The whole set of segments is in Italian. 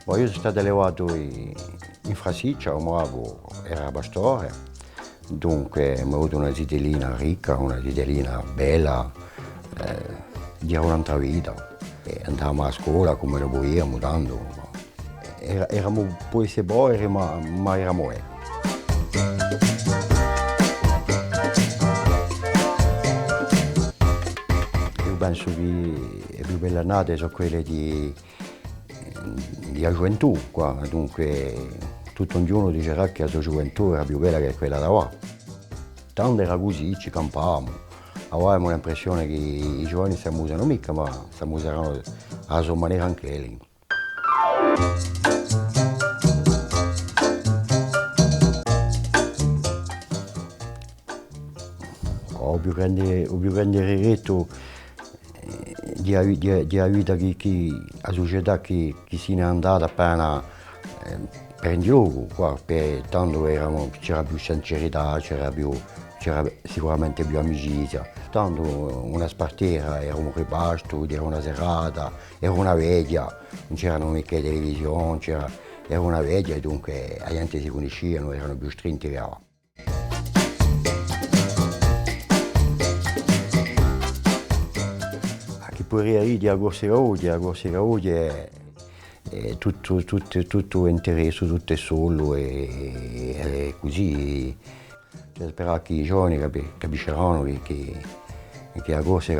Boh, io sono stato allevato in Frasiccia, era pastore, dunque ho avuto una zitellina ricca, una zitellina bella, di un'altra vita. E andavamo a scuola come lo volevamo, tanto. Eravamo poi se poveri, ma eravamo. Io penso che le più belle annate sono quelle di gioventù, qua. Dunque tutto ognuno dicerà che la sua gioventù era più bella che quella da ora. Tanto era così, ci campavamo. Avevamo l'impressione che i giovani si amusano mica, ma si amuseranno alla sua maniera anche lì. O più grande regretto di vita la società che se n'è andata appena per il gioco, qua, tanto c'era più sincerità, c'era sicuramente più amicizia. Tanto una spartiera era un ripasto, era una serata, era una veglia, non c'erano mica televisione, era una veglia e dunque la gente si conoscevano, erano più stretti che ora. Chi può dire la Corsa è tutto interesse, tutto è solo e così. Cioè, spero che i giovani capisceranno che la Corsa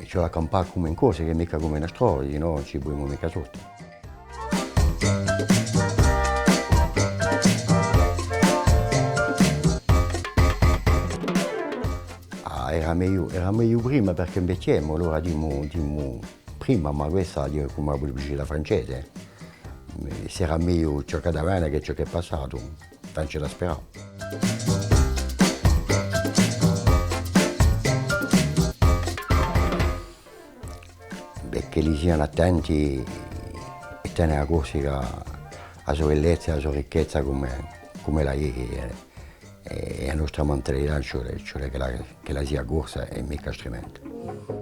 c'è da campare come in Corsa, che mica come una storia, no? Non ci può mica sotto. Era meglio prima perché invecchiamo, allora dimmo prima, ma questa è come la pubblicità francese. Se era meglio ciò che è davanti che ciò che è passato, non ce la speravo. Beh, che li siano attenti e tenere la Corsica la sua bellezza e la sua ricchezza come la è. E la nostra mentalità, cioè che la sia corsa e mica strumento.